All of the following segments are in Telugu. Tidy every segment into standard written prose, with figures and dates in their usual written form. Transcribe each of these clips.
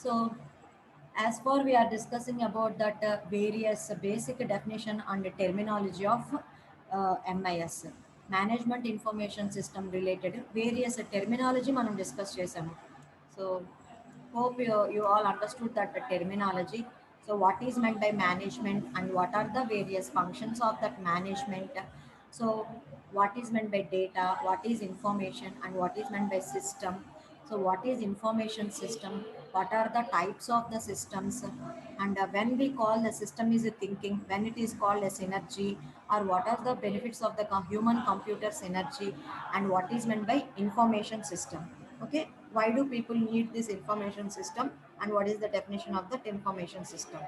So as for we are discussing about that various basic definition and terminology of MIS, management information system related various terminology మనం డిస్కస్ చేసాము. So hope you all understood that terminology. So what is meant by management and what are the various functions of that management. So what is meant by data, what is information, and what is meant by system. So what is information system, what are the types of the systems, and when we call the system is a thinking, when it is called as synergy, or what are the benefits of the human computer synergy, and what is meant by information system. Okay, why do people need this information system, and what is the definition of that information system,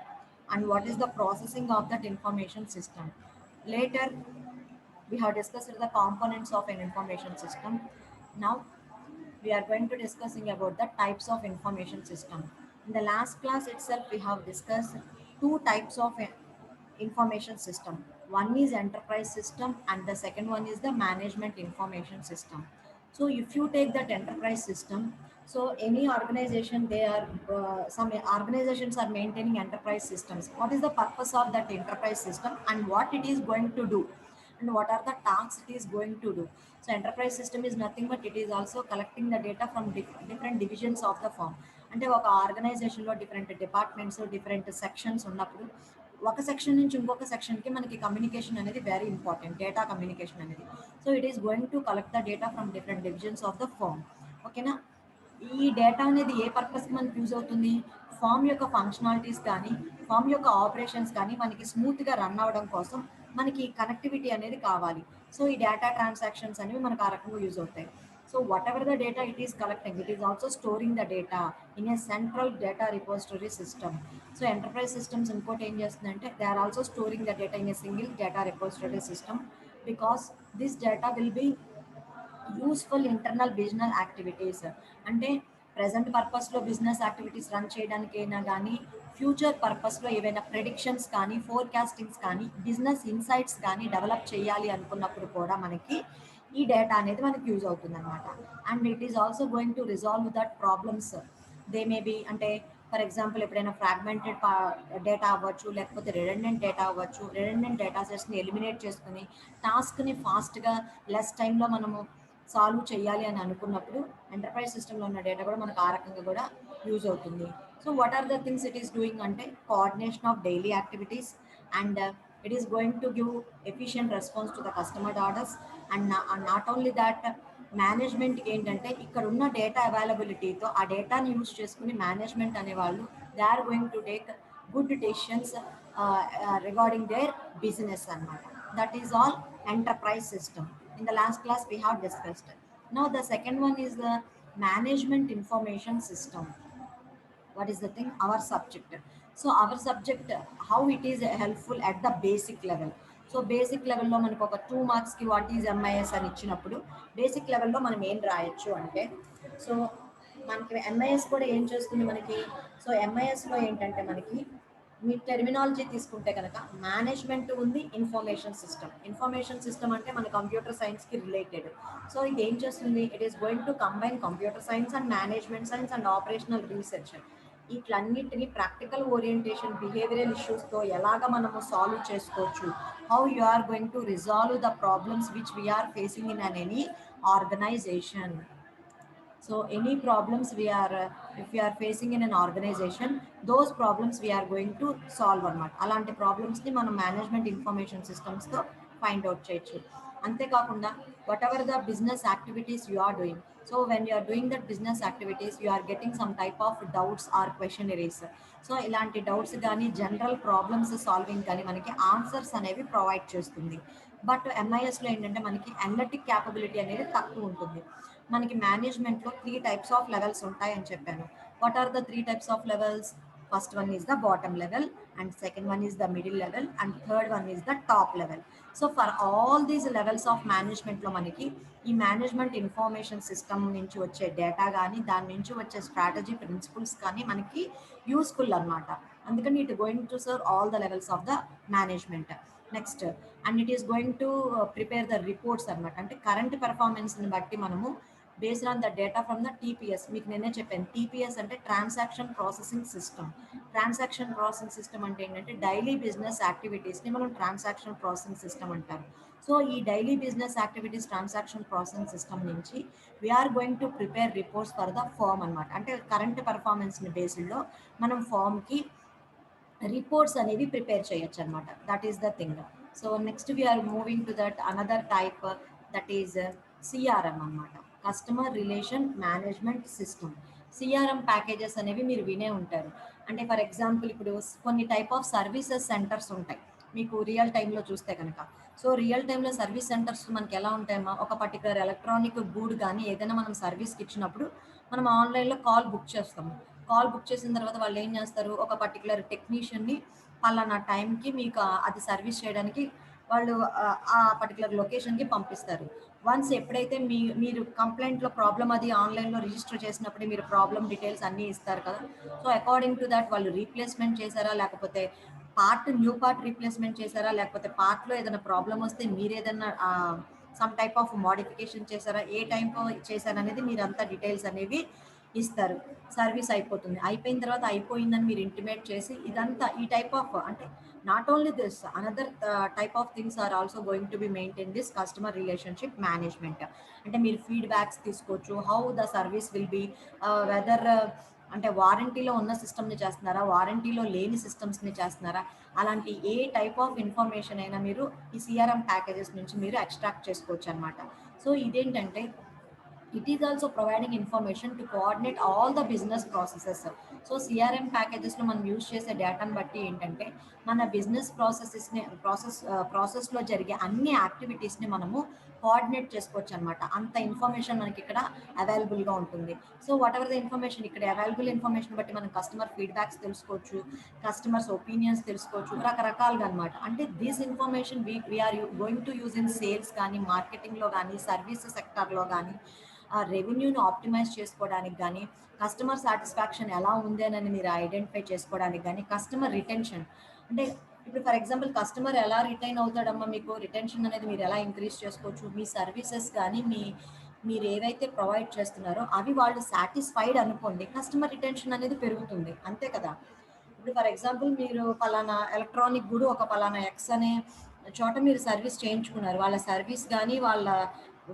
and what is the processing of that information system. Later we have discussed the components of an information system. Now we are going to discussing about the types of information system. In the last class itself, we have discussed two types of information system. One is enterprise system and the second one is the management information system. So if you take that enterprise system, so any organization, they are some organizations are maintaining enterprise systems. What is the purpose of that enterprise system and what it is going to do, and what are the tasks it is going to do. So enterprise system is nothing but it is also collecting the data from different divisions of the firm. అంటే ఒక ఆర్గనైజేషన్లో డిఫరెంట్ డిపార్ట్మెంట్స్ డిఫరెంట్ సెక్షన్స్ ఉన్నప్పుడు ఒక సెక్షన్ నుంచి ఇంకొక సెక్షన్కి మనకి కమ్యూనికేషన్ అనేది వెరీ ఇంపార్టెంట్, డేటా కమ్యూనికేషన్ అనేది. So it is going to collect the data from different divisions of the firm. ఓకేనా, ఈ డేటా అనేది ఏ పర్పస్కి మనకి యూజ్ అవుతుంది, ఫామ్ యొక్క ఫంక్షనాలిటీస్ కానీ ఫామ్ యొక్క ఆపరేషన్స్ కానీ మనకి స్మూత్గా రన్ అవ్వడం కోసం మనకి కనెక్టివిటీ అనేది కావాలి. సో ఈ డేటా ట్రాన్సాక్షన్స్ అనేవి మనకు ఆ రకంగా యూజ్ అవుతాయి. So whatever the data it is collecting, it is also storing the data in a central data repository system. So enterprise systems ఇంకోటి ఏం చేస్తుందంటే they are also storing the data in a single data repository system, because this data will be useful internal business activities. అంటే ప్రజెంట్ పర్పస్లో బిజినెస్ యాక్టివిటీస్ రన్ చేయడానికైనా కానీ ఫ్యూచర్ పర్పస్లో ఏవైనా ప్రెడిక్షన్స్ కానీ ఫోర్కాస్టింగ్స్ కానీ బిజినెస్ ఇన్సైట్స్ కానీ డెవలప్ చేయాలి అనుకున్నప్పుడు కూడా మనకి ఈ డేటా అనేది మనకి యూజ్ అవుతుంది అనమాట. And it is also going to resolve that problems. They may be అంటే ఫర్ ఎగ్జాంపుల్ ఎప్పుడైనా ఫ్రాగ్మెంటెడ్ డేటా అవ్వచ్చు, లేకపోతే రిడెండెంట్ డేటా అవ్వచ్చు. రిడెండెంట్ డేటా సెట్స్ని ఎలిమినేట్ చేసుకుని టాస్క్ని ఫాస్ట్గా లెస్ టైంలో మనము సాల్వ్ చేయాలి అని అనుకున్నప్పుడు ఎంటర్ప్రైజ్ సిస్టంలో ఉన్న డేటా కూడా మనకు ఆ రకంగా కూడా యూజ్ అవుతుంది. So what are the things it is doing అంటే coordination of daily activities, and it is going to give efficient response to the customer orders. And not only that, మేనేజ్మెంట్కి ఏంటంటే ఇక్కడ ఉన్న డేటా అవైలబిలిటీతో ఆ డేటాని యూజ్ చేసుకుని మేనేజ్మెంట్ అనేవాళ్ళు they are going to take good decisions regarding their business అనమాట. That is all enterprise system. In the last class we have discussed. Now the second one is the management information system. What is the thing, our subject. So our subject, how it is helpful at the basic level. So basic లెవెల్లో మనకు ఒక 2 మార్క్స్కి వాట్ ఈజ్ ఎంఐఎస్ అని ఇచ్చినప్పుడు బేసిక్ లెవెల్లో మనం ఏం రాయొచ్చు అంటే, సో మనకి ఎంఐఎస్ కూడా ఏం చేస్తుంది మనకి. సో ఎంఐఎస్లో ఏంటంటే మనకి మీ టెర్మినాలజీ తీసుకుంటే కనుక మేనేజ్మెంట్ ఉంది, ఇన్ఫర్మేషన్ సిస్టమ్. ఇన్ఫర్మేషన్ సిస్టమ్ అంటే మన కంప్యూటర్ సైన్స్కి రిలేటెడ్. సో ఇది ఏం చేస్తుంది, it is going to combine computer science and management science and operational research. వీటన్నిటిని ప్రాక్టికల్ ఓరియంటేషన్ బిహేవియరల్ ఇష్యూస్తో ఎలాగ మనము సాల్వ్ చేసుకోవచ్చు, how you are going to resolve the problems which we're facing in an any organization. So any problems we are if we are facing in an organization, those problems we are going to solve అనమాట. అలాంటి ప్రాబ్లమ్స్ని మనం మేనేజ్మెంట్ ఇన్ఫర్మేషన్ సిస్టమ్స్తో ఫైండ్ అవుట్ చేయొచ్చు. అంతేకాకుండా whatever the business activities you are doing, so when you are doing that business activities you are getting some type of doubts or questionnaires. So ఇలాంటి డౌట్స్ కానీ జనరల్ ప్రాబ్లమ్స్ సాల్వింగ్ కానీ మనకి ఆన్సర్స్ అనేవి ప్రొవైడ్ చేస్తుంది. బట్ ఎంఐఎస్లో ఏంటంటే మనకి అనలిటిక్ క్యాపబిలిటీ అనేది తక్కువ ఉంటుంది. మనకి మేనేజ్మెంట్లో 3 టైప్స్ ఆఫ్ లెవెల్స్ ఉంటాయని చెప్పాను. What are the 3 types of levels? First one is the bottom level, and second one is the middle level, and third one is the top level. So for all these levels of మేనేజ్మెంట్లో మనకి ఈ మేనేజ్మెంట్ ఇన్ఫర్మేషన్ సిస్టమ్ నుంచి వచ్చే డేటా కానీ దాని నుంచి వచ్చే స్ట్రాటజీ ప్రిన్సిపల్స్ కానీ మనకి యూస్ఫుల్ అనమాట. అందుకని it going to serve all the levels of the management. Next, and it is going to prepare the reports అనమాట. అంటే కరెంట్ పెర్ఫార్మెన్స్ని బట్టి మనము based on the data from the TPS. మీకు నేనే చెప్పాను టీపీఎస్ అంటే transaction processing system. Transaction processing system అంటే ఏంటంటే డైలీ బిజినెస్ యాక్టివిటీస్ని మనం ట్రాన్సాక్షన్ ప్రాసెసింగ్ సిస్టమ్ అంటారు. సో ఈ daily business activities transaction processing system నుంచి we are going to prepare reports for the form అనమాట. అంటే కరెంట్ పెర్ఫార్మెన్స్ని బేస్డ్లో మనం ఫార్మ్కి రిపోర్ట్స్ అనేవి ప్రిపేర్ చేయొచ్చు అనమాట. That is the thing. So next we're moving to that another type, that is CRM అనమాట, customer relation management system. CRM packages అనేవి మీరు వినే ఉంటారు. అంటే ఫర్ ఎగ్జాంపుల్ ఇప్పుడు కొన్ని టైప్ ఆఫ్ సర్వీసెస్ సెంటర్స్ ఉంటాయి మీకు రియల్ టైంలో చూస్తే కనుక. సో రియల్ టైంలో సర్వీస్ సెంటర్స్ మనకి ఎలా ఉంటాయమ్మా, ఒక పర్టికులర్ ఎలక్ట్రానిక్ గూడ్ కానీ ఏదైనా మనం సర్వీస్కి ఇచ్చినప్పుడు మనం ఆన్లైన్లో కాల్ బుక్ చేస్తాము. కాల్ బుక్ చేసిన తర్వాత వాళ్ళు ఏం చేస్తారు, ఒక పర్టికులర్ టెక్నీషియన్ని పలానా టైంకి మీకు అది సర్వీస్ చేయడానికి వాళ్ళు ఆ పర్టికులర్ లొకేషన్కి పంపిస్తారు. వన్స్ ఎప్పుడైతే మీరు కంప్లైంట్లో ప్రాబ్లం అది ఆన్లైన్లో రిజిస్టర్ చేసినప్పుడే మీరు ప్రాబ్లం డీటెయిల్స్ అన్నీ ఇస్తారు కదా. సో అకార్డింగ్ టు దాట్ వాళ్ళు రీప్లేస్మెంట్ చేశారా, లేకపోతే న్యూ పార్ట్ రీప్లేస్మెంట్ చేశారా, లేకపోతే పార్ట్లో ఏదైనా ప్రాబ్లం వస్తే మీరు ఏదైనా సమ్ టైప్ ఆఫ్ మోడిఫికేషన్ చేశారా, ఏ టైంలో చేశారనేది మీరంతా డీటెయిల్స్ అనేవి ఇస్తారు. సర్వీస్ అయిపోతుంది. అయిపోయిన తర్వాత అయిపోయిందని మీరు ఇంటిమేట్ చేసి ఇదంతా ఈ టైప్ ఆఫ్ అంటే not only this another type of things are also going to be maintain this customer relationship management. అంటే మీరు ఫీడ్బ్యాక్స్ తీసుకోవచ్చు, how the service will be, whether అంటే వారంటీలో ఉన్న సిస్టమ్ని చేస్తున్నారా, వారంటీలో లేని సిస్టమ్స్ని చేస్తున్నారా, అలాంటి ఏ టైప్ ఆఫ్ ఇన్ఫర్మేషన్ అయినా మీరు ఈ సిఆర్ఎం ప్యాకేజెస్ నుంచి మీరు ఎక్స్ట్రాక్ట్ చేసుకోవచ్చు అనమాట. సో ఇదేంటంటే it is also providing information to coordinate all the business processes. So CRM ప్యాకేజెస్లో మనం యూజ్ చేసే డేటాను బట్టి ఏంటంటే మన బిజినెస్ ప్రాసెస్లో జరిగే అన్ని యాక్టివిటీస్ని మనము కోఆర్డినేట్ చేసుకోవచ్చు అనమాట. అంత ఇన్ఫర్మేషన్ మనకి ఇక్కడ అవైలబుల్గా ఉంటుంది. So whatever the information ఇక్కడ అవైలబుల్ ఇన్ఫర్మేషన్ బట్టి మనం కస్టమర్ ఫీడ్బ్యాక్స్ తెలుసుకోవచ్చు, కస్టమర్స్ ఒపీనియన్స్ తెలుసుకోవచ్చు, రకరకాలుగా అనమాట. అంటే this information we are going to use in sales కానీ, మార్కెటింగ్లో కానీ, సర్వీస్ సెక్టార్లో కానీ, ఆ రెవెన్యూని ఆప్టిమైజ్ చేసుకోవడానికి కానీ, కస్టమర్ సాటిస్ఫాక్షన్ ఎలా ఉంది అని మీరు ఐడెంటిఫై చేసుకోవడానికి కానీ, కస్టమర్ రిటెన్షన్ అంటే ఇప్పుడు ఫర్ ఎగ్జాంపుల్ కస్టమర్ ఎలా రిటైన్ అవుతాడమ్మా, మీకు రిటెన్షన్ అనేది మీరు ఎలా ఇంక్రీజ్ చేసుకోవచ్చు, మీ సర్వీసెస్ కానీ మీరు ఏవైతే ప్రొవైడ్ చేస్తున్నారో అవి వాళ్ళు సాటిస్ఫైడ్ అనుకోండి, కస్టమర్ రిటెన్షన్ అనేది పెరుగుతుంది, అంతే కదా. ఇప్పుడు ఫర్ ఎగ్జాంపుల్ మీరు పలానా ఎలక్ట్రానిక్ గుడ్ ఒక పలానా ఎక్స్ అనే చోట మీరు సర్వీస్ చేయించుకున్నారు, వాళ్ళ సర్వీస్ కానీ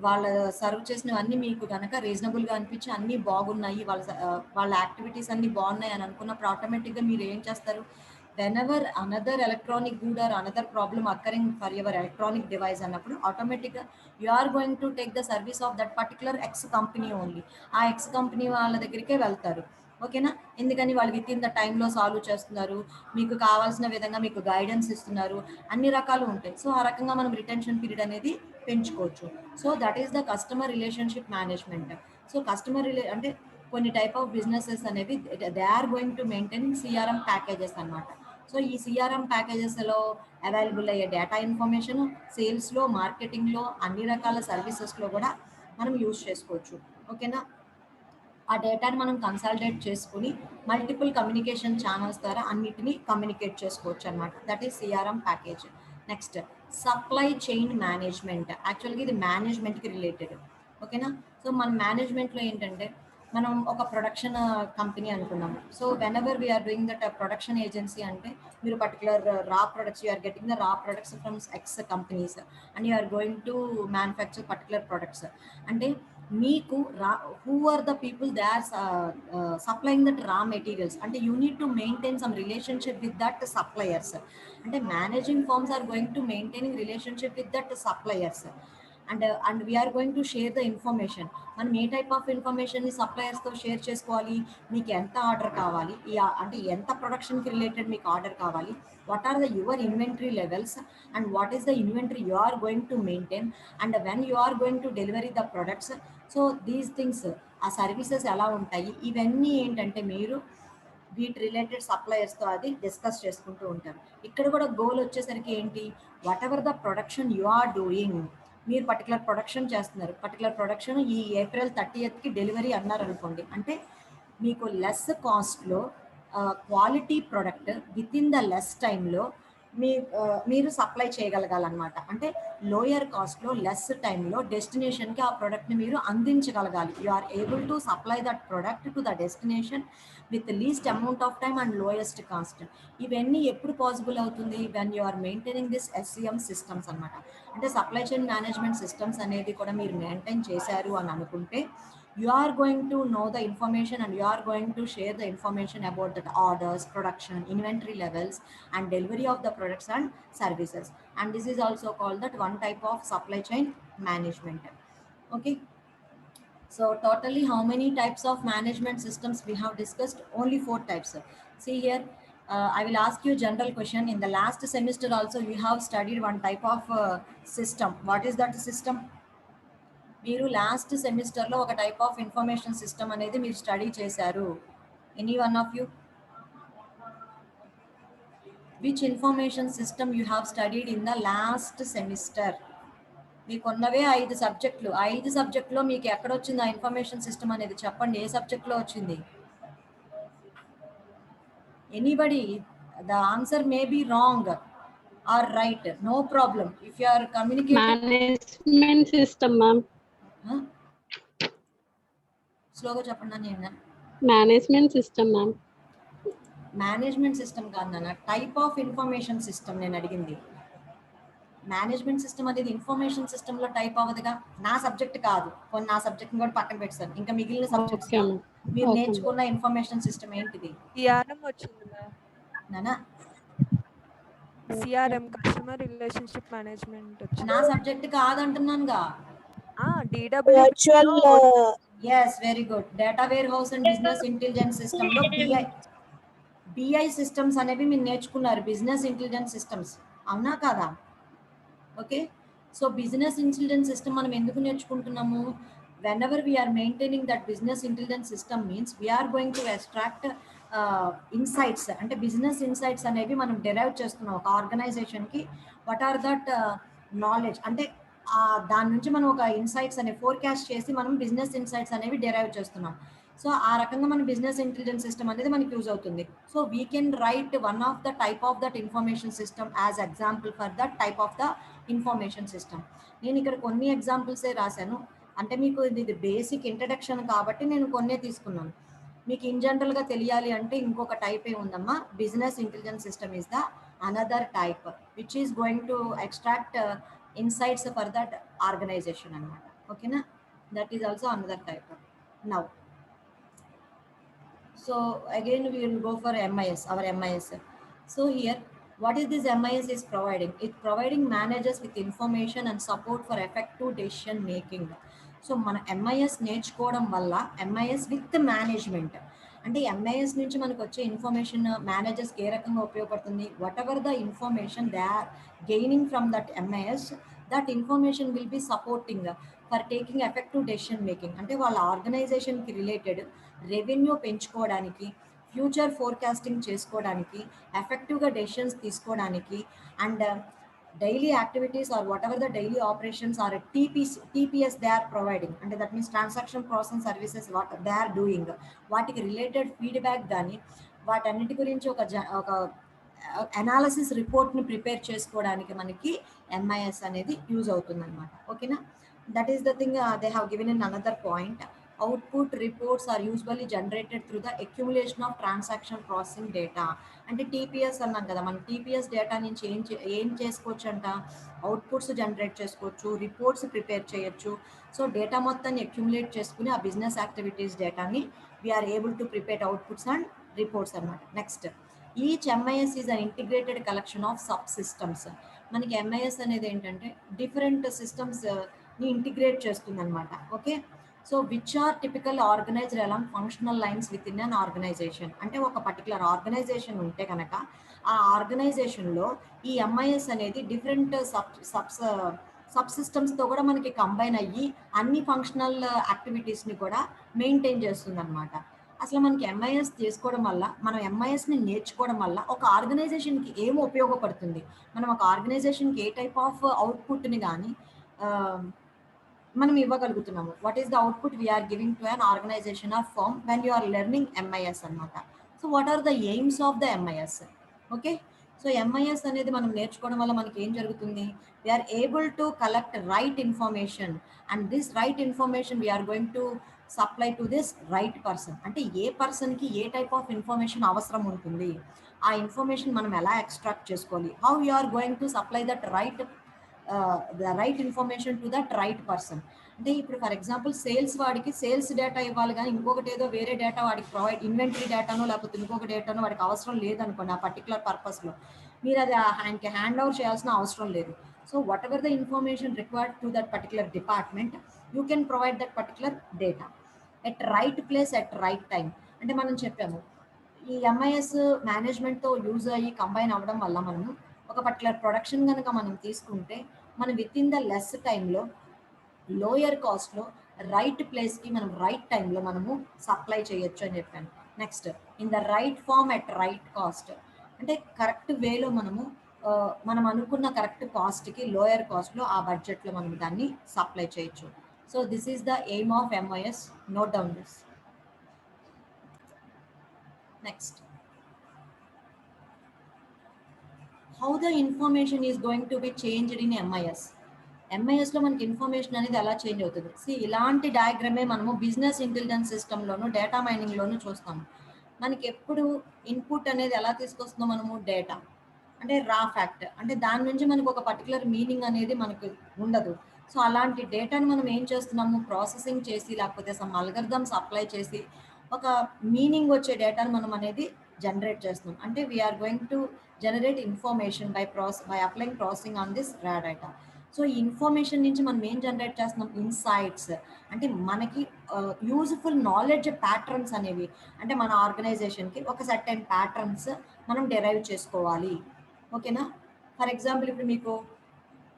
వాళ్ళ సర్వ్ చేసినవన్నీ మీకు కనుక రీజనబుల్గా అనిపించి అన్నీ బాగున్నాయి, వాళ్ళ యాక్టివిటీస్ అన్నీ బాగున్నాయి అని అనుకున్నప్పుడు ఆటోమేటిక్గా మీరు ఏం చేస్తారు, whenever another electronic good or another problem occurring for your electronic device అన్నప్పుడు ఆటోమేటిక్గా you are going to take the service of that particular X company only. ఆ ఎక్స్ కంపెనీ వాళ్ళ దగ్గరికే వెళ్తారు. ఓకేనా, ఎందుకని వాళ్ళు విత్ ఇన్ ద టైంలో సాల్వ్ చేస్తున్నారు, మీకు కావాల్సిన విధంగా మీకు గైడెన్స్ ఇస్తున్నారు, అన్ని రకాలు ఉంటాయి. సో ఆ రకంగా మనం రిటెన్షన్ పీరియడ్ అనేది పెంచుకోవచ్చు. So that is the customer relationship management. So అంటే కొన్ని టైప్ ఆఫ్ బిజినెసెస్ అనేవి they are going to maintain CRM packages అనమాట. సో ఈ సిఆర్ఎం ప్యాకేజెస్లో అవైలబుల్ అయ్యే డేటా ఇన్ఫర్మేషన్ సేల్స్లో, మార్కెటింగ్లో, అన్ని రకాల సర్వీసెస్లో కూడా మనం యూజ్ చేసుకోవచ్చు. ఓకేనా, ఆ డేటాని మనం కన్సాలిడేట్ చేసుకుని మల్టిపుల్ కమ్యూనికేషన్ ఛానల్స్ ద్వారా అన్నిటినీ కమ్యూనికేట్ చేసుకోవచ్చు అనమాట. That is CRM package. Next supply chain management. యాక్చువల్గా ఇది మేనేజ్మెంట్కి రిలేటెడ్. ఓకేనా, సో మన మేనేజ్మెంట్లో ఏంటంటే మనం ఒక ప్రొడక్షన్ కంపెనీ అనుకున్నాము. So whenever we're doing that production agency అంటే మీరు particular raw products, you're getting the raw products from X companies and you're going to manufacture particular products. అంటే మీకు who are the people they are supplying that raw materials, అంటే you need to maintain some relationship with that suppliers. అంటే managing firms are going to maintaining relationship with that suppliers and we are going to share the information. మనం ఏ టైప్ ఆఫ్ ఇన్ఫర్మేషన్ని సప్లయర్స్తో షేర్ చేసుకోవాలి, మీకు ఎంత ఆర్డర్ కావాలి, అంటే ఎంత ప్రొడక్షన్కి రిలేటెడ్ మీకు ఆర్డర్ కావాలి, what are the your inventory levels and what is the inventory you are going to maintain and when you are going to delivery the products. So these things, ఆ సర్వీసెస్ ఎలా ఉంటాయి, ఇవన్నీ ఏంటంటే మీరు వీటి రిలేటెడ్ సప్లయర్స్తో అది డిస్కస్ చేసుకుంటూ ఉంటారు. ఇక్కడ కూడా గోల్ వచ్చేసరికి ఏంటి, whatever the production you are doing, మీరు పర్టికులర్ ప్రొడక్షన్ చేస్తున్నారు, పర్టికులర్ ప్రొడక్షన్ ఈ ఏప్రిల్ 30th డెలివరీ అన్నారు అనుకోండి, అంటే మీకు లెస్ కాస్ట్లో quality product within the less టైంలో మీరు సప్లై చేయగలగాలన్నమాట. అంటే లోయర్ కాస్ట్‌లో, లెస్ టైమ్‌లో డెస్టినేషన్‌కి ఆ ప్రొడక్ట్‌ని మీరు అందించగలగాలి. You are able to supply that product to the destination with least amount of time and lowest cost. ఇవన్నీ ఎప్పుడు పాసిబుల్ అవుతుంది? When you are maintaining this SCM systems అన్నమాట. అంటే సప్లై చైన్ మేనేజ్మెంట్ సిస్టమ్స్ అనేది కూడా మీరు మెయింటైన్ చేశారు అని అనుకుంటే, you are going to know the information and you are going to share the information about the orders, production, inventory levels and delivery of the products and services. And this is also called that one type of supply chain management. Okay, so totally how many types of management systems we have discussed? Only 4 types. See here, I will ask you general question. In the last semester also you have studied one type of system. What is that system? మీరు లాస్ట్ సెమిస్టర్లో ఒక టైప్ ఆఫ్ ఇన్ఫర్మేషన్ సిస్టమ్ అనేది మీరు స్టడీ చేశారు. Any one of you? Which information system you have studied in the last semester? మీకున్నవే 5 సబ్జెక్టులు. 5 సబ్జెక్టులో మీకు ఎక్కడొచ్చింది ఆ ఇన్ఫర్మేషన్ సిస్టమ్ అనేది చెప్పండి. ఏ సబ్జెక్ట్లో వచ్చింది? Anybody? The answer may be wrong or right, no problem. If you are communicating management system ma'am. స్లోగా చెప్పండి నేను. Management system ma'am. Management system కాదు నాన్న, టైప్ ఆఫ్ ఇన్ఫర్మేషన్ సిస్టమ్ నేను అడిగింది. మేనేజ్మెంట్ సిస్టమ్ అనేది ఇన్ఫర్మేషన్ సిస్టంలో టైప్ అవ్వదుగా. నా సబ్జెక్ట్ కాదు, కొన్ని నా సబ్జెక్ట్ని కూడా పక్కన పెట్టాను. ఇంకా మిగిలిన సబ్జెక్ట్స్ మీరు నేర్చుకున్న ఇన్ఫర్మేషన్ సిస్టమ్ ఏంటిది? సిఆర్ఎం వచ్చింది నానా, సిఆర్ఎం కస్టమర్ రిలేషన్షిప్ మేనేజ్మెంట్ వచ్చింది. నా సబ్జెక్ట్ కాదంటున్నానుగా. Virtual S, very good. Data warehouse and business intelligence సిస్టంలో బిఐ సిస్టమ్స్ అనేవి మీరు నేర్చుకున్నారు. బిజినెస్ ఇంటెలిజెన్స్ సిస్టమ్స్, అవునా కాదా? Okay, so business intelligence system మనం ఎందుకు నేర్చుకుంటున్నాము? Whenever we're maintaining that business intelligence system means we're going to extract insights. అంటే బిజినెస్ ఇన్సైట్స్ అనేవి మనం డెరైవ్ చేస్తున్నాం ఒక ఆర్గనైజేషన్కి. వాట్ ఆర్ దట్ నాలెడ్జ్ అంటే దాని నుంచి మనం ఒక ఇన్సైట్స్ అనే ఫోర్కాస్ట్ చేసి మనం బిజినెస్ ఇన్సైట్స్ అనేవి డెరైవ్ చేస్తున్నాం. సో ఆ రకంగా మన బిజినెస్ ఇంటెలిజెన్స్ సిస్టమ్ అనేది మనకి యూజ్ అవుతుంది. So we can write one of the type of that information system as example for that type of the information system. నేను ఇక్కడ కొన్ని ఎగ్జాంపుల్సే రాశాను. అంటే మీకు ఇది బేసిక్ ఇంట్రడక్షన్ కాబట్టి నేను కొన్నే తీసుకున్నాను. మీకు ఇన్ జనరల్గా తెలియాలి అంటే ఇంకొక టైప్ ఏ ఉందమ్మా. Business intelligence system is the another type which is going to extract insights for that organization అనమాట. ఓకేనా, that is also another type. Now so again we will go for MIS, our MIS. So here, what is this MIS is providing? It's providing managers with information and support for effective decision making. So మన MIS నేర్చుకోవడం వల్ల MIS విత్ మేనేజ్మెంట్ అంటే MIS నుంచి మనకు వచ్చే ఇన్ఫర్మేషన్ మేనేజర్స్కి ఏ రకంగా ఉపయోగపడుతుంది? Whatever the information they are gaining from that MIS, that information will be supporting for taking effective decision making. అంటే వాళ్ళ ఆర్గనైజేషన్కి రిలేటెడ్ రెవెన్యూ పెంచుకోవడానికి, ఫ్యూచర్ ఫోర్కాస్టింగ్ చేసుకోవడానికి, ఎఫెక్టివ్గా డెసిషన్స్ తీసుకోవడానికి and daily activities or whatever the daily operations or TPS they are providing. అంటే that means transaction process services what they are doing, వాటికి రిలేటెడ్ ఫీడ్బ్యాక్ కానీ వాటన్నిటి గురించి ఒక అనాలిసిస్ రిపోర్ట్ని ప్రిపేర్ చేసుకోవడానికి మనకి MIS అనేది యూజ్ అవుతుంది అనమాట. ఓకేనా, that is the thing they have given in another point. Output reports are usually generated through the accumulation of transaction processing data. అంటే టీపీఎస్ అన్నాం కదా, మనం టీపీఎస్ డేటా నుంచి ఏం చేసుకోవచ్చు అంట? అవుట్పుట్స్ జనరేట్ చేసుకోవచ్చు, రిపోర్ట్స్ ప్రిపేర్ చేయొచ్చు. సో డేటా మొత్తాన్ని అక్యుములేట్ చేసుకుని ఆ బిజినెస్ యాక్టివిటీస్ డేటాని we're able to prepare outputs and reports అనమాట. Next, each MIS is an integrated collection of subsystems. మనకి MIS అనేది ఏంటంటే డిఫరెంట్ సిస్టమ్స్ని ఇంటిగ్రేట్ చేస్తుంది అనమాట. Okay, so which are typical organized along functional lines within an organization. అంటే ఒక పర్టికులర్ ఆర్గనైజేషన్ ఉంటే కనుక ఆ ఆర్గనైజేషన్లో ఈ MIS అనేది డిఫరెంట్ సబ్ సిస్టమ్స్తో కూడా మనకి కంబైన్ అయ్యి అన్ని ఫంక్షనల్ యాక్టివిటీస్ని కూడా మెయింటైన్ చేస్తుంది అనమాట. అసలు మనకి MIS చేసుకోవడం వల్ల, మనం MISని నేర్చుకోవడం వల్ల ఒక ఆర్గనైజేషన్కి ఏం ఉపయోగపడుతుంది? మనం ఒక ఆర్గనైజేషన్కి ఏ టైప్ ఆఫ్ అవుట్పుట్ని కానీ మనం ఇవ్వగలుగుతున్నాము? What is the output we are giving to an organisation or firm when you are learning MIS అనమాట. So what are the aims of the MIS? Okay, so MIS అనేది మనం నేర్చుకోవడం వల్ల మనకి ఏం జరుగుతుంది, we are able to collect right information and this right information we are going to supply to this right person. అంటే ఏ పర్సన్కి ఏ టైప్ ఆఫ్ ఇన్ఫర్మేషన్ అవసరం ఉంటుంది, ఆ ఇన్ఫర్మేషన్ మనం ఎలా ఎక్స్ట్రాక్ట్ చేసుకోవాలి, how you are going to supply that right information to that right person. అంటే ఇప్పుడు ఫర్ ఎగ్జాంపుల్ సేల్స్ వాడికి సేల్స్ డేటా ఇవ్వాలి, కానీ ఇంకొకటి ఏదో వేరే డేటా వాడికి ప్రొవైడ్, ఇన్వెంటరీ డేటానో లేకపోతే ఇంకొక డేటానో వాడికి అవసరం లేదనుకోండి ఆ పర్టికులర్ పర్పస్లో, మీరు అది ఆయనకి హ్యాండ్ ఓవర్ చేయాల్సిన అవసరం లేదు. So whatever the information required to that particular department, you can provide that particular data at right place at right time. అంటే మనం చెప్పాము ఈ ఎంఐఎస్ మేనేజ్మెంట్తో యూజ్ అయ్యి కంబైన్ అవ్వడం వల్ల మనము ఒక పర్టికులర్ ప్రొడక్షన్ కనుక మనం తీసుకుంటే మనం విత్ ఇన్ ద లెస్ టైంలో లోయర్ కాస్ట్లో రైట్ ప్లేస్కి మనం రైట్ టైంలో మనము సప్లై చేయొచ్చు అని చెప్పాను. Next in the right form at right cost, అంటే కరెక్ట్ వేలో మనము మనం అనుకున్న కరెక్ట్ కాస్ట్కి లోయర్ కాస్ట్లో ఆ బడ్జెట్లో మనం దాన్ని సప్లై చేయొచ్చు. So this is the aim of MIS. Note down this. Next, how the information is going to be changed in MIS. ఎంఐఎస్లో మనకి ఇన్ఫర్మేషన్ అనేది ఎలా చేంజ్ అవుతుంది, ఇలాంటి డయాగ్రామే మనము బిజినెస్ ఇంటెలిజెన్స్ సిస్టంలోను డేటా మైనింగ్లోను చూస్తాము. మనకి ఎప్పుడు ఇన్పుట్ అనేది ఎలా తీసుకొస్తుందో మనము డేటా అంటే రా ఫ్యాక్ట్, అంటే దాని నుంచి మనకు ఒక పర్టికులర్ మీనింగ్ అనేది మనకు ఉండదు. సో అలాంటి డేటాని మనం ఏం చేస్తున్నాము, ప్రాసెసింగ్ చేసి లేకపోతే సమ్ అల్గరిథమ్స్ అప్లై చేసి ఒక మీనింగ్ వచ్చే డేటాను మనం అనేది జనరేట్ చేస్తున్నాం. అంటే we're going to generate information by applying processing on this raw data. So ఈ ఇన్ఫర్మేషన్ నుంచి మనం ఏం జనరేట్ చేస్తున్నాం, ఇన్సైట్స్, అంటే మనకి యూజ్ఫుల్ నాలెడ్జ్ ప్యాటర్న్స్ అనేవి, అంటే మన ఆర్గనైజేషన్కి ఒక సర్టెన్ ప్యాటర్న్స్ మనం డెరైవ్ చేసుకోవాలి. ఓకేనా. ఫర్ ఎగ్జాంపుల్ ఇప్పుడు మీకు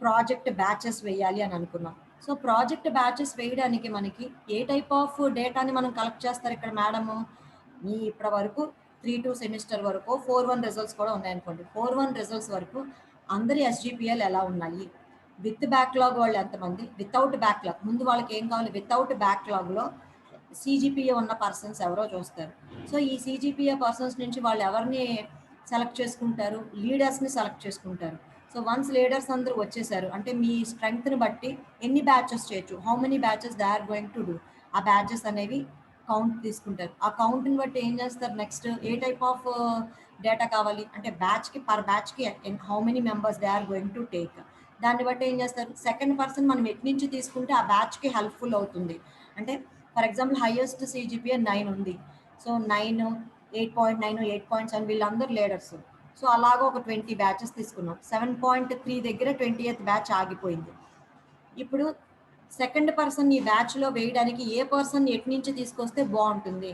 ప్రాజెక్ట్ బ్యాచెస్ వేయాలి అని అనుకున్నాం. సో ప్రాజెక్ట్ బ్యాచెస్ వేయడానికి మనకి ఏ టైప్ ఆఫ్ డేటాని మనం కలెక్ట్ చేస్తారు ఇక్కడ మేడము, మీ ఇప్పటి వరకు 3-2 సెమిస్టర్ వరకు 4-1 రిజల్ట్స్ కూడా ఉన్నాయనుకోండి. 4-1 రిజల్ట్స్ వరకు అందరి ఎస్జిపిఎల్ ఎలా ఉన్నాయి, విత్ బ్యాక్లాగ్ వాళ్ళు ఎంతమంది, వితౌట్ బ్యాక్లాగ్, ముందు వాళ్ళకి ఏం కావాలి, వితౌట్ బ్యాక్లాగ్లో సిజిపిఏ ఉన్న పర్సన్స్ ఎవరో చూస్తారు. సో ఈ సిజిపిఏ పర్సన్స్ నుంచి వాళ్ళు ఎవరిని సెలెక్ట్ చేసుకుంటారు, లీడర్స్ని సెలెక్ట్ చేసుకుంటారు. సో వన్స్ లీడర్స్ అందరూ వచ్చేసారు అంటే మీ స్ట్రెంగ్త్ని బట్టి ఎన్ని బ్యాచెస్ చేయొచ్చు, how many batches they are going to do, ఆ బ్యాచెస్ అనేవి కౌంట్ తీసుకుంటారు. ఆ కౌంట్ని బట్టి ఏం చేస్తారు, నెక్స్ట్ ఏ టైప్ ఆఫ్ డేటా కావాలి అంటే బ్యాచ్కి పర్ బ్యాచ్కి how many members they are going to take, దాన్ని బట్టి ఏం చేస్తారు, సెకండ్ పర్సన్ మనం ఎటు నుంచి తీసుకుంటే ఆ బ్యాచ్కి హెల్ప్ఫుల్ అవుతుంది. అంటే ఫర్ ఎగ్జాంపుల్ హైయెస్ట్ సిజిపిఏ 9 ఉంది. సో 9, 8.9, 8.7 వీళ్ళందరూ లీడర్స్. సో అలాగా ఒక 20 బ్యాచెస్ తీసుకున్నాం. 7.3 దగ్గర 20th బ్యాచ్ ఆగిపోయింది. ఇప్పుడు సెకండ్ పర్సన్ ఈ బ్యాచ్లో వేయడానికి ఏ పర్సన్ ఎటు నుంచి తీసుకొస్తే బాగుంటుంది,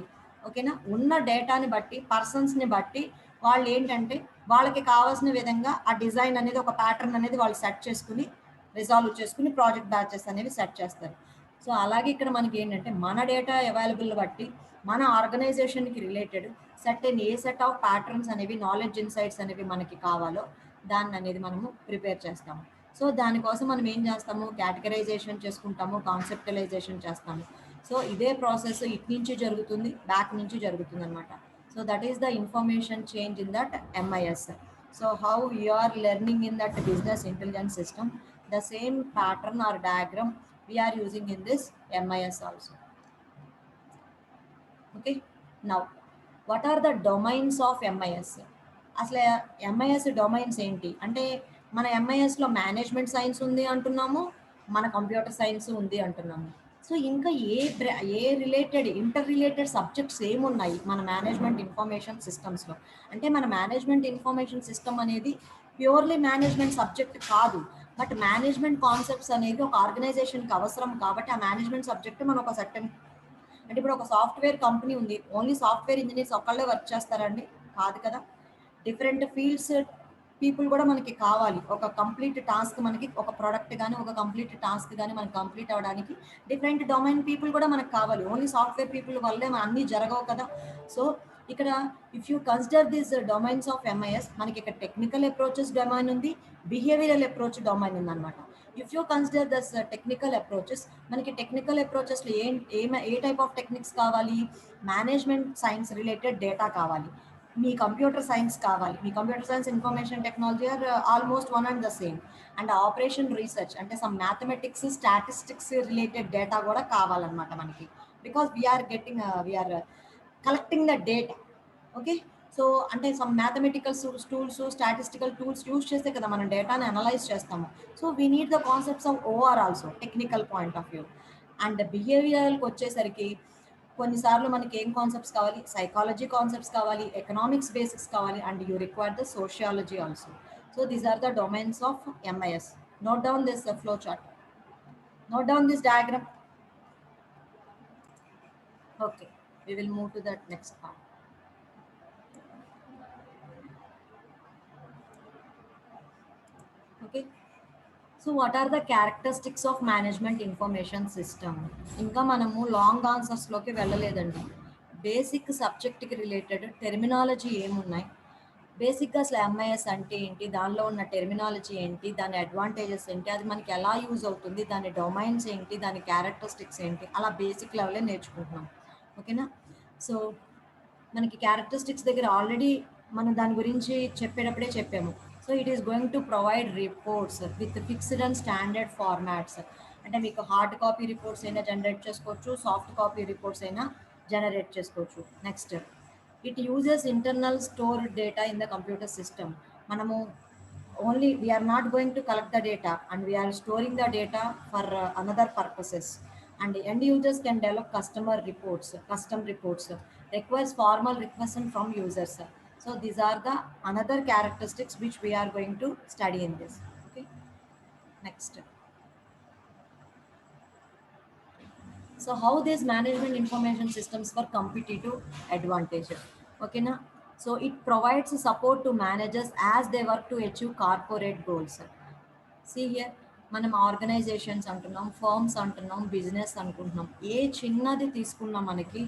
ఓకేనా. ఉన్న డేటాని బట్టి పర్సన్స్ని బట్టి వాళ్ళు ఏంటంటే వాళ్ళకి కావాల్సిన విధంగా ఆ డిజైన్ అనేది ఒక ప్యాటర్న్ అనేది వాళ్ళు సెట్ చేసుకుని రిజాల్వ్ చేసుకుని ప్రాజెక్ట్ బ్యాచెస్ అనేవి సెట్ చేస్తారు. సో అలాగే ఇక్కడ మనకి ఏంటంటే మన డేటా అవైలబుల్ బట్టి మన ఆర్గనైజేషన్కి రిలేటెడ్ సెట్ ఆఫ్ ప్యాటర్న్స్ అనేవి, నాలెడ్జ్ ఇన్సైట్స్ అనేవి మనకి కావాలో దాన్ని అనేది మనము ప్రిపేర్ చేస్తాము. సో దానికోసం మనం ఏం చేస్తాము, కేటగరైజేషన్ చేసుకుంటాము, కాన్సెప్టలైజేషన్ చేస్తాము. సో ఇదే ప్రాసెస్ ఇటు నుంచి జరుగుతుంది, బ్యాక్ నుంచి జరుగుతుంది అనమాట. So that is the information change in that MIS. So how you are learning in that business intelligence system, the same pattern or diagram we are using in this MIS also. Okay, now what are the domains of MIS? అసలు ఎంఐఎస్ డొమైన్స్ ఏంటి అంటే మన ఎంఐఎస్లో మేనేజ్మెంట్ సైన్స్ ఉంది అంటున్నాము, మన కంప్యూటర్ సైన్స్ ఉంది అంటున్నాము. సో ఇంకా ఏ ఇంటర్ రిలేటెడ్ సబ్జెక్ట్స్ ఏమున్నాయి మన మేనేజ్మెంట్ ఇన్ఫర్మేషన్ సిస్టమ్స్లో అంటే మన మేనేజ్మెంట్ ఇన్ఫర్మేషన్ సిస్టమ్ అనేది ప్యూర్లీ మేనేజ్మెంట్ సబ్జెక్ట్ కాదు, బట్ మేనేజ్మెంట్ కాన్సెప్ట్స్ అనేది ఒక ఆర్గనైజేషన్కి అవసరం కాబట్టి ఆ మేనేజ్మెంట్ సబ్జెక్ట్ మనం ఒక సర్టెన్, అంటే ఇప్పుడు ఒక సాఫ్ట్వేర్ కంపెనీ ఉంది, ఓన్లీ సాఫ్ట్వేర్ ఇంజనీర్స్ ఒక్కళ్ళే వర్క్ చేస్తారండి, కాదు కదా. డిఫరెంట్ ఫీల్డ్స్ పీపుల్ కూడా మనకి కావాలి. ఒక కంప్లీట్ టాస్క్ మనకి ఒక ప్రోడక్ట్ కానీ ఒక కంప్లీట్ టాస్క్ కానీ మనకి కంప్లీట్ అవ్వడానికి డిఫరెంట్ డొమైన్ పీపుల్ కూడా మనకు కావాలి. ఓన్లీ సాఫ్ట్వేర్ పీపుల్ వల్లే అన్నీ జరగవు కదా. సో ఇక్కడ if you consider this domains of MIS, మనకి ఇక్కడ టెక్నికల్ అప్రోచెస్ డొమైన్ ఉంది, బిహేవియరల్ అప్రోచ్ డొమైన్ ఉంది అనమాట. If you consider this technical approaches, మనకి టెక్నికల్ అప్రోచెస్లో ఏ టైప్ ఆఫ్ టెక్నిక్స్ కావాలి, మేనేజ్మెంట్ సైన్స్ రిలేటెడ్ డేటా కావాలి. మీ కంప్యూటర్ సైన్స్ కావాలి, మీ computer science information technology are almost one and the same. And operation research అంటే some mathematics statistics related data కూడా కావాలన్నమాట మనకి, because we are collecting the data. Okay, so అంటే some mathematical tools statistical tools use చేస్తే కదా మనం డేటాని అనలైజ్ చేస్తాము. So we need the concepts of OR also technical point of view. And బిహేవియర్కి వచ్చేసరికి కొన్నిసార్లు మనకి ఏం కాన్సెప్ట్స్ కావాలి, సైకాలజీ కాన్సెప్ట్స్ కావాలి, ఎకనామిక్స్ బేసిక్స్ కావాలి, and you require the sociology also. So these are the domains of MIS. Note down this flow chart, note down this diagram. Okay, we will move to that next part. Okay, so what are the characteristics of management information system? ఇంకా మనము లాంగ్ ఆన్సర్స్లోకి వెళ్ళలేదండి. బేసిక్ సబ్జెక్ట్కి రిలేటెడ్ టెర్మినాలజీ ఏమున్నాయి, బేసిక్గా అసలు ఎంఐఎస్ అంటే ఏంటి, దానిలో ఉన్న టెర్మినాలజీ ఏంటి, దాని అడ్వాంటేజెస్ ఏంటి, అది మనకి ఎలా యూజ్ అవుతుంది, దాని డొమైన్స్ ఏంటి, దాని క్యారెక్టరిస్టిక్స్ ఏంటి, అలా బేసిక్ లెవెలే నేర్చుకుంటున్నాం. ఓకేనా? సో మనకి క్యారెక్టరిస్టిక్స్ దగ్గర ఆల్రెడీ మనం దాని గురించి చెప్పేటప్పుడే చెప్పాము. So it is going to provide reports with fixed and standard formats. అంటే మీకు హార్డ్ కాపీ రిపోర్ట్స్ అయినా జనరేట్ చేసుకోవచ్చు, సాఫ్ట్ కాపీ రిపోర్ట్స్ అయినా జనరేట్ చేసుకోవచ్చు. Next, it uses internal store data in the computer system. మనము only we are not going to collect the data and we are storing the data for another purposes. And end users can develop custom reports, requires formal request from users. So these are the another characteristics which we are going to study in this. Okay, next. So how these management information systems for competitive advantage? Okay na, so it provides support to managers as they work to achieve corporate goals. See here, మనం ఆర్గనైజేషన్స్ అంటున్నాం, ఫర్మ్స్ అంటున్నాం, బిజినెస్ అనుకుంటున్నాం. ఏ చిన్నది తీసుకున్నా మనకి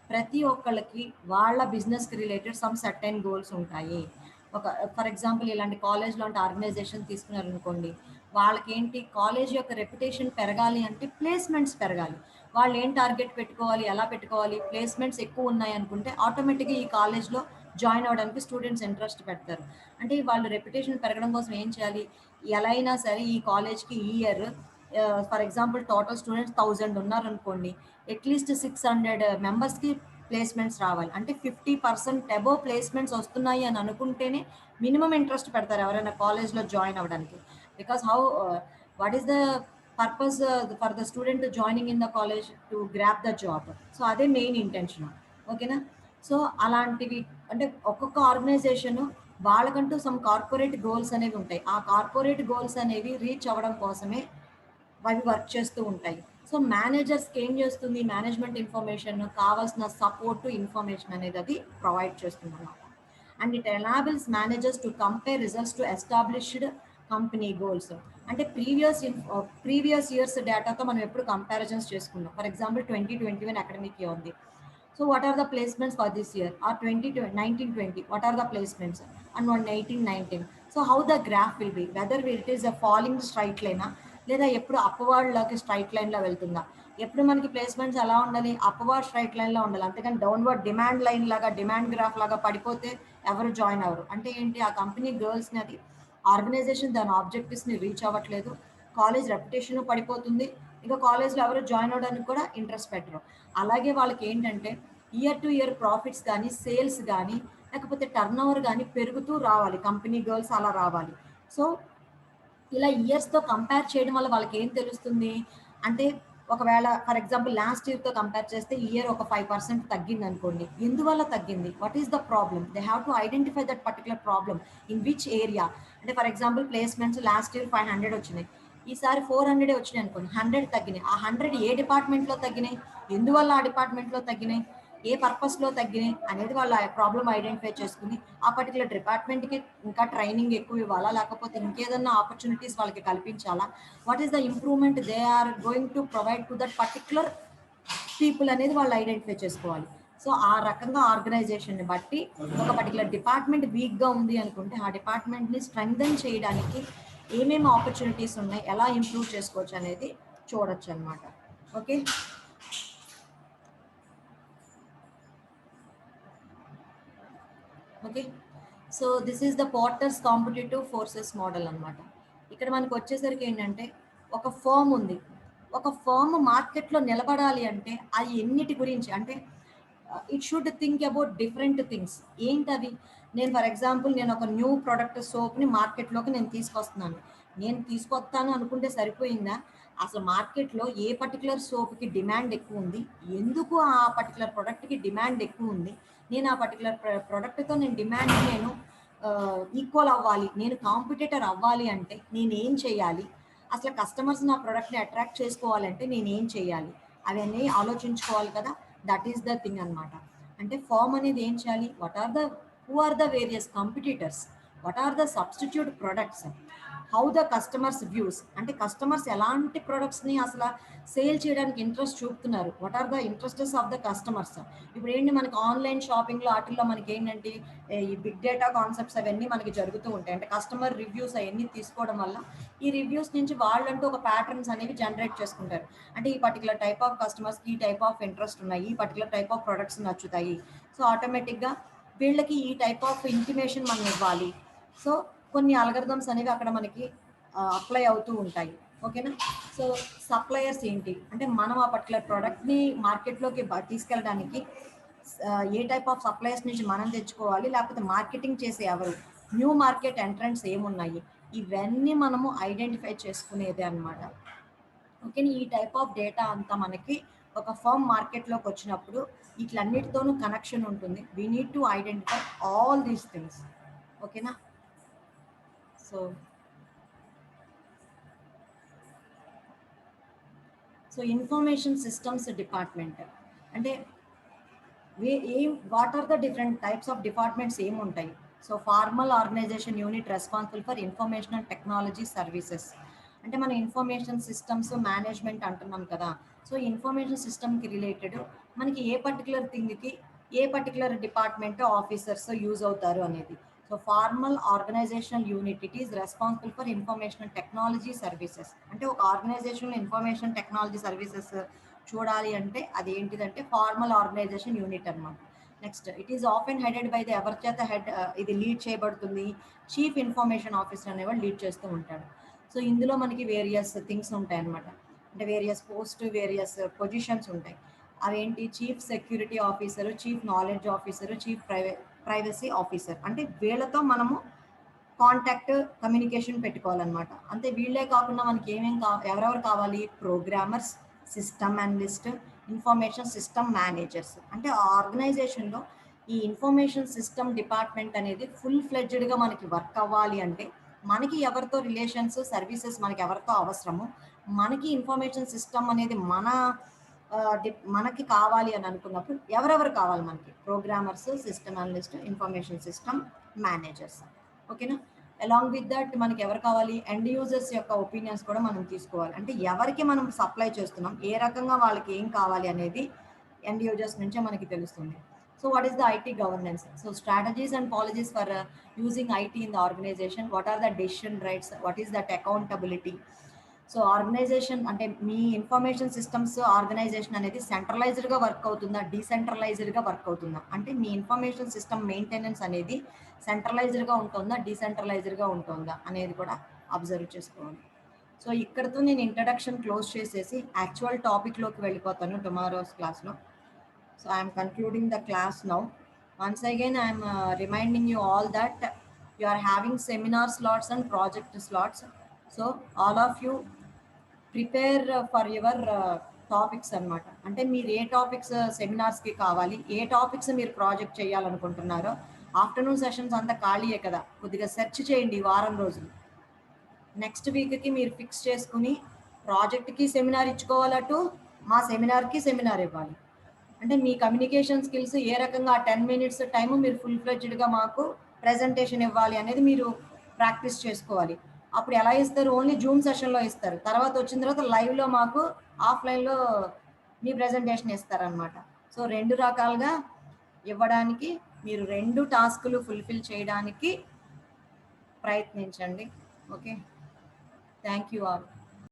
ప్రతి ఒక్కళ్ళకి వాళ్ళ బిజినెస్కి రిలేటెడ్ సమ్ సర్టెన్ గోల్స్ ఉంటాయి. ఒక ఫర్ ఎగ్జాంపుల్ ఇలాంటి కాలేజ్ లాంటి ఆర్గనైజేషన్ తీసుకున్నారనుకోండి, వాళ్ళకి ఏంటి, కాలేజ్ యొక్క రెప్యుటేషన్ పెరగాలి అంటే ప్లేస్మెంట్స్ పెరగాలి. వాళ్ళు ఏం టార్గెట్ పెట్టుకోవాలి, ఎలా పెట్టుకోవాలి, ప్లేస్మెంట్స్ ఎక్కువ ఉన్నాయి అనుకుంటే ఆటోమేటిక్గా ఈ కాలేజ్లో జాయిన్ అవ్వడానికి స్టూడెంట్స్ ఇంట్రెస్ట్ పెడతారు. అంటే వాళ్ళు రెప్యుటేషన్ పెరగడం కోసం ఏం చేయాలి, ఎలా అయినా సరే ఈ కాలేజ్కి ఈ year for example total students 1000 ఉన్నారనుకోండి, అట్లీస్ట్ 600 మెంబర్స్కి ప్లేస్మెంట్స్ రావాలి. అంటే 50% అబోవ్ ప్లేస్మెంట్స్ వస్తున్నాయి అని అనుకుంటేనే మినిమం ఇంట్రెస్ట్ పెడతారు ఎవరైనా కాలేజ్లో జాయిన్ అవ్వడానికి. Because what is the purpose for the student joining in the college to grab the job. So అదే మెయిన్ ఇంటెన్షన్. ఓకేనా? సో అలాంటివి అంటే ఒక్కొక్క ఆర్గనైజేషన్ వాళ్ళకంటూ సమ్ కార్పొరేట్ గోల్స్ అనేవి ఉంటాయి. ఆ కార్పొరేట్ గోల్స్ అనేవి రీచ్ అవ్వడం కోసమే అవి వర్క్ చేస్తూ ఉంటాయి. సో మేనేజర్స్కి ఏం చేస్తుంది, మేనేజ్మెంట్ ఇన్ఫర్మేషన్ కావాల్సిన సపోర్ట్ ఇన్ఫర్మేషన్ అనేది అది ప్రొవైడ్ చేస్తుంది అన్నమాట. And it enables managers to compare results to established company goals. అంటే ప్రీవియస్ ఇయర్స్ డేటాతో మనం ఎప్పుడు కంపారిజన్స్ చేసుకున్నాం. ఫర్ ఎగ్జాంపుల్ 2021 అకాడమిక్ ఇయర్ ఉంది. So what are the placements for this year? Or 1920, what are the placements? And 1819. So how the graph will be? Whether it is a falling straight line, లేదా ఎప్పుడు అప్వర్డ్ లాగా స్ట్రైట్ లైన్లో వెళ్తుందా? ఎప్పుడు మనకి ప్లేస్మెంట్స్ ఎలా ఉండాలి, అప్వర్డ్ స్ట్రైట్ లైన్లో ఉండాలి. అంతేకాని డౌన్వర్డ్ డిమాండ్ లైన్ లాగా, డిమాండ్ గ్రాఫ్ లాగా పడిపోతే ఎవరు జాయిన్ అవ్వరు. అంటే ఏంటి, ఆ కంపెనీ గర్ల్స్ని అది ఆర్గనైజేషన్ దాని ఆబ్జెక్టివ్స్ని రీచ్ అవ్వట్లేదు, కాలేజ్ రెప్యుటేషన్ పడిపోతుంది, ఇంకా కాలేజ్లో ఎవరు జాయిన్ అవ్వడానికి కూడా ఇంట్రెస్ట్ పెట్టరు. అలాగే వాళ్ళకి ఏంటంటే ఇయర్ టు ఇయర్ ప్రాఫిట్స్ కానీ, సేల్స్ కానీ, లేకపోతే టర్న్ ఓవర్ కానీ పెరుగుతూ రావాలి, కంపెనీ గర్ల్స్ అలా రావాలి. సో ఇలా ఇయర్స్తో కంపేర్ చేయడం వల్ల వాళ్ళకి ఏం తెలుస్తుంది అంటే, ఒకవేళ ఫర్ ఎగ్జాంపుల్ లాస్ట్ ఇయర్తో కంపేర్ చేస్తే ఇయర్ ఒక 5% తగ్గింది అనుకోండి, ఎందువల్ల తగ్గింది, what is the problem, they have to identify that particular problem in which area. అంటే for example placements last year 500 వచ్చినాయి, ఈసారి 400 వచ్చినాయి అనుకోండి, 100 తగ్గినాయి. ఆ 100 ఏ డిపార్ట్మెంట్లో తగ్గినాయి, ఎందువల్ల ఆ డిపార్ట్మెంట్లో తగ్గినాయి, ఏ పర్పస్లో తగ్గినాయి అనేది వాళ్ళ ప్రాబ్లమ్ ఐడెంటిఫై చేసుకుని ఆ పర్టికులర్ డిపార్ట్మెంట్కి ఇంకా ట్రైనింగ్ ఎక్కువ ఇవ్వాలా, లేకపోతే ఇంకేదన్నా ఆపర్చునిటీస్ వాళ్ళకి కల్పించాలా, what is the improvement they are going to provide to that particular people అనేది వాళ్ళు ఐడెంటిఫై చేసుకోవాలి. సో ఆ రకంగా ఆర్గనైజేషన్ని బట్టి ఒక పర్టికులర్ డిపార్ట్మెంట్ వీక్గా ఉంది అనుకుంటే ఆ డిపార్ట్మెంట్ని స్ట్రెంగ్థెన్ చేయడానికి ఏమేమి ఆపర్చునిటీస్ ఉన్నాయి, ఎలా ఇంప్రూవ్ చేసుకోవచ్చు అనేది చూడొచ్చు అనమాట. Okay, okay. So this is the porters competitive forces model అనమాట. ఇక్కడ మనకు వచ్చేసరికి ఏంటంటే ఒక ఫర్మ్ ఉంది. ఒక ఫర్మ్ మార్కెట్లో నిలబడాలి అంటే అది ఎన్నిటి గురించి అంటే it should think about different things. ఏంటవి? నేను ఫర్ ఎగ్జాంపుల్ నేను ఒక న్యూ ప్రొడక్ట్ సోప్ని మార్కెట్లోకి నేను తీసుకొస్తున్నాను. నేను తీసుకొస్తాను అనుకుంటే సరిపోయిందా? అసలు మార్కెట్లో ఏ పర్టికులర్ సోప్కి డిమాండ్ ఎక్కువ ఉంది, ఎందుకు ఆ పర్టికులర్ ప్రొడక్ట్కి డిమాండ్ ఎక్కువ ఉంది, నేను ఆ పర్టికులర్ ప్రొడక్ట్తో నేను డిమాండ్ నేను ఈక్వల్ అవ్వాలి, నేను కాంపిటేటర్ అవ్వాలి అంటే నేనేం చేయాలి, అసలు కస్టమర్స్ నా ప్రోడక్ట్ని అట్రాక్ట్ చేసుకోవాలంటే నేనేం చేయాలి, అవన్నీ ఆలోచించుకోవాలి కదా. దట్ ఈస్ ద థింగ్ అనమాట. అంటే ఫామ్ అనేది ఏం చేయాలి, what are the who are the various competitors, what are the substitute products, how the customers views, అంటే కస్టమర్స్ ఎలాంటి ప్రొడక్ట్స్ని అసలు సేల్ చేయడానికి ఇంట్రెస్ట్ చూపుతున్నారు, what are the interests of the customers. ఇప్పుడు ఏంటి మనకి ఆన్లైన్ షాపింగ్లో వాటిల్లో మనకి ఏంటంటే ఈ బిగ్ డేటా కాన్సెప్ట్స్ అవన్నీ మనకి జరుగుతూ ఉంటాయి. అంటే కస్టమర్ రివ్యూస్ అవన్నీ తీసుకోవడం వల్ల ఈ రివ్యూస్ నుంచి వాళ్ళంటూ ఒక ప్యాటర్న్స్ అనేవి జనరేట్ చేసుకుంటారు. అంటే ఈ పర్టికులర్ టైప్ ఆఫ్ కస్టమర్స్కి ఈ టైప్ ఆఫ్ ఇంట్రెస్ట్ ఉన్నాయి, ఈ పర్టికులర్ టైప్ ఆఫ్ ప్రొడక్ట్స్ నచ్చుతాయి, సో ఆటోమేటిక్గా వీళ్ళకి ఈ టైప్ ఆఫ్ ఇంటిమేషన్ మనం ఇవ్వాలి. సో కొన్ని అల్గరిథమ్స్ అనేవి అక్కడ మనకి అప్లై అవుతూ ఉంటాయి. ఓకేనా. సో సప్లయర్స్ ఏంటి అంటే మనం ఆ పర్టికులర్ ప్రోడక్ట్ని మార్కెట్లోకి తీసుకెళ్ళడానికి ఏ టైప్ ఆఫ్ సప్లయర్స్ నుంచి మనం తెచ్చుకోవాలి, లేకపోతే మార్కెటింగ్ చేసే ఎవరు, న్యూ మార్కెట్ ఎంట్రెంట్స్ ఏమున్నాయి, ఇవన్నీ మనము ఐడెంటిఫై చేసుకునేదే అనమాట. ఓకే. ఈ టైప్ ఆఫ్ డేటా అంతా మనకి ఒక ఫర్మ్ మార్కెట్లోకి వచ్చినప్పుడు వీటిలన్నిటితోనూ కనెక్షన్ ఉంటుంది. We need to identify all these things. ఓకేనా. సో ఇన్ఫర్మేషన్ సిస్టమ్స్ డిపార్ట్మెంట్ అంటే what are the different types of departments ఏముంటాయి. So formal organisation unit responsible for information and technology services. అంటే మనం ఇన్ఫర్మేషన్ సిస్టమ్స్ మేనేజ్మెంట్ అంటున్నాం కదా. సో ఇన్ఫర్మేషన్ సిస్టమ్కి రిలేటెడ్ మనకి ఏ పర్టికులర్ థింగ్కి ఏ పర్టికులర్ డిపార్ట్మెంట్ ఆఫీసర్స్ యూజ్ అవుతారు అనేది. So formal organizational unit it is responsible for information and technology services. అంటే ఒక ఆర్గనైజేషన్లో ఇన్ఫర్మేషన్ టెక్నాలజీ సర్వీసెస్ చూడాలి అంటే అది ఏంటిదంటే ఫార్మల్ ఆర్గనైజేషన్ యూనిట్ అనమాట. Next it is often headed by the ఎవరి చేత ఇది లీడ్ చేయబడుతుంది, చీఫ్ ఇన్ఫర్మేషన్ ఆఫీసర్ అనేవాళ్ళు లీడ్ చేస్తూ ఉంటాడు. సో ఇందులో మనకి వేరియస్ థింగ్స్ ఉంటాయి అనమాట. అంటే వేరియస్ పోస్ట్ వేరియస్ పొజిషన్స్ ఉంటాయి. అవేంటి, chief security officer, chief knowledge officer, chief privacy officer. అంటే వీళ్ళతో మనము కాంటాక్ట్ కమ్యూనికేషన్ పెట్టుకోవాలన్నమాట. అంతే వీళ్ళే కాకుండా మనకి ఎవరెవరు కావాలి, programmers, system analyst, information system managers. అంటే ఆ ఆర్గనైజేషన్లో ఈ ఇన్ఫర్మేషన్ సిస్టమ్ డిపార్ట్మెంట్ అనేది ఫుల్ ఫ్లెడ్జ్డ్గా మనకి వర్క్ అవ్వాలి అంటే మనకి ఎవరితో రిలేషన్స్ సర్వీసెస్ మనకి ఎవరితో అవసరమో మనకి ఇన్ఫర్మేషన్ సిస్టమ్ అనేది మనకి కావాలి అని అనుకున్నప్పుడు ఎవరెవరు కావాలి మనకి, programmers, system analyst, information system managers. ఓకేనా. అలాంగ్ విత్ దట్ మనకి ఎవరు కావాలి, ఎండ్ యూజర్స్ యొక్క ఒపీనియన్స్ కూడా మనం తీసుకోవాలి. అంటే ఎవరికి మనం సప్లై చేస్తున్నాం, ఏ రకంగా వాళ్ళకి ఏం కావాలి అనేది ఎండ్ యూజర్స్ నుంచే మనకి తెలుస్తుంది. So what is the IT governance. So strategies and policies for using IT in the organization, what are the decision rights, what is that accountability. So organization అంటే మీ ఇన్ఫర్మేషన్ సిస్టమ్స్ ఆర్గనైజేషన్ అనేది సెంట్రలైజ్డ్గా వర్క్ అవుతుందా, డీసెంట్రలైజ్డ్గా వర్క్ అవుతుందా, అంటే మీ ఇన్ఫర్మేషన్ సిస్టమ్ మెయింటెనెన్స్ అనేది సెంట్రలైజ్డ్గా ఉంటుందా డీసెంట్రలైజ్డ్గా ఉంటుందా అనేది కూడా అబ్జర్వ్ చేసుకోవాలి. సో ఇక్కడతో నేను ఇంట్రడక్షన్ క్లోజ్ చేసేసి యాక్చువల్ టాపిక్లోకి వెళ్ళిపోతాను టుమారోస్ క్లాస్లో. So I'm concluding the class now. Once again, I'm reminding you all that you are having seminar slots and project slots. So all of you prepare for your topics అనమాట. అంటే మీరు ఏ టాపిక్స్ సెమినార్స్కి కావాలి, ఏ టాపిక్స్ మీరు ప్రాజెక్ట్ చేయాలనుకుంటున్నారో, ఆఫ్టర్నూన్ సెషన్స్ అంతా ఖాళీయే కదా, కొద్దిగా సెర్చ్ చేయండి వారం రోజులు. నెక్స్ట్ వీక్కి మీరు ఫిక్స్ చేసుకుని ప్రాజెక్ట్కి సెమినార్ ఇచ్చుకోవాలటు, మా సెమినార్కి సెమినార్ ఇవ్వాలి. అంటే మీ కమ్యూనికేషన్ స్కిల్స్ ఏ రకంగా 10 minutes టైము మీరు ఫుల్ ఫ్లెడ్జ్డ్గా మాకు ప్రజెంటేషన్ ఇవ్వాలి అనేది మీరు ప్రాక్టీస్ చేసుకోవాలి. అప్పుడు ఎలా ఇస్తారు, ఓన్లీ జూమ్ సెషన్లో ఇస్తారు. తర్వాత వచ్చిన తర్వాత లైవ్లో మాకు ఆఫ్లైన్లో మీ ప్రజెంటేషన్ ఇస్తారనమాట. సో 2 రకాలుగా ఇవ్వడానికి మీరు 2 టాస్కులు ఫుల్ఫిల్ చేయడానికి ప్రయత్నించండి. Okay, thank you all.